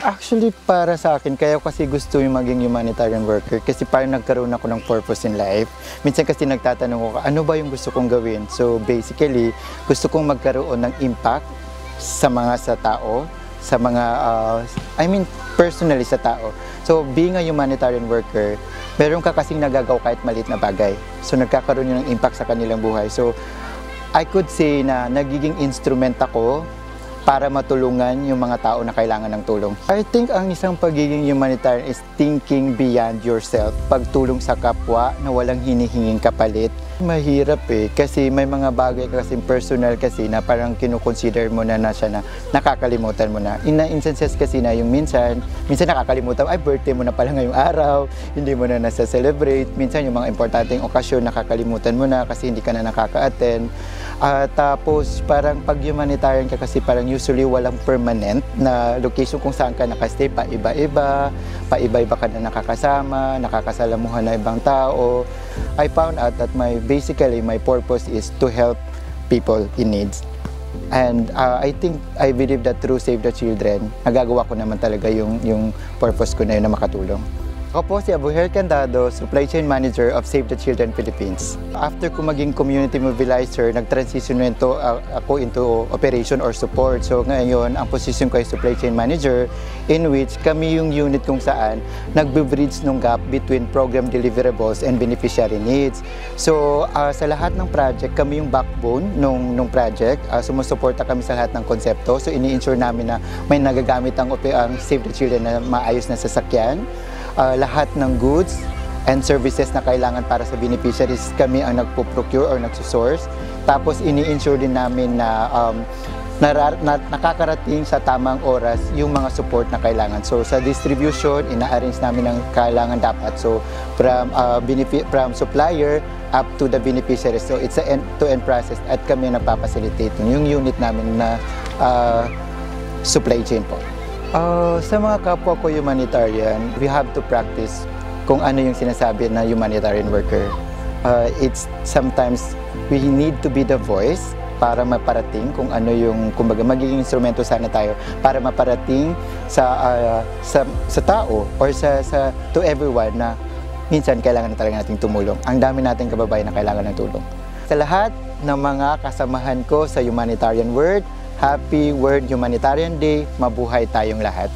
Actually, para sa akin, kaya kasi gusto yung maging humanitarian worker kasi parang nagkaroon ako ng purpose in life. Minsan kasi nagtatanong ko, ano ba yung gusto kong gawin? So basically, gusto kong magkaroon ng impact sa tao, sa mga, personally sa tao. So being a humanitarian worker, meron ka kasing nagagawa kahit maliit na bagay. So nagkakaroon yun ng impact sa kanilang buhay. So I could say na nagiging instrument ako para matulungan yung mga tao na kailangan ng tulong. I think ang isang pagiging humanitarian is thinking beyond yourself. Pagtulong sa kapwa na walang hinihinging kapalit. Mahirap kasi may mga bagay kasi personal kasi na parang kinukonsider mo na siya na nakakalimutan mo na. In instances kasi na yung minsan nakakalimutan, birthday mo na pala ngayong araw, hindi mo na nasa-celebrate. Minsan yung mga importanteng okasyon nakakalimutan mo na kasi hindi ka na nakaka-attend. Tapos parang pag humanitarian ka kasi parang usually walang permanent na location kung saan ka nakastay, paiba-iba ka na nakakasalamuhan na ibang tao. I found out that basically my purpose is to help people in needs. And I believe that through Save the Children, nagagawa ko naman talaga yung purpose ko na yun na makatulong. Ako po si Abuher Candado, Supply Chain Manager of Save the Children Philippines. After ko maging community mobilizer, nag-transition ako into operation or support. So ngayon, ang position ko ay Supply Chain Manager, in which kami yung unit kung saan nagbe-bridge ng gap between program deliverables and beneficiary needs. So sa lahat ng project, kami yung backbone nung project. Sumusuporta kami sa lahat ng konsepto. So ini-ensure namin na may nagagamit ang Save the Children na maayos na sasakyan. Lahat ng goods and services na kailangan para sa beneficiaries, kami ang nagpo-procure or nagsusource. Tapos ini-ensure din namin na nakakarating sa tamang oras yung mga support na kailangan. So sa distribution, ina-arrange namin ang kailangan dapat. So from supplier up to the beneficiaries. So it's an end-to-end process at kami nagpapacilitate yung unit namin na supply chain po. Sa mga kapwa ko humanitarian, we have to practice kung ano yung sinasabi na humanitarian worker. It's sometimes we need to be the voice para maparating kung ano yung, kumbaga, magiging instrumento sana tayo para maparating sa tao or to everyone na minsan kailangan na talaga nating tumulong. Ang dami nating kababayan na kailangan ng tulong. Sa lahat ng mga kasamahan ko sa humanitarian work, Happy World Humanitarian Day! Mabuhay tayong lahat!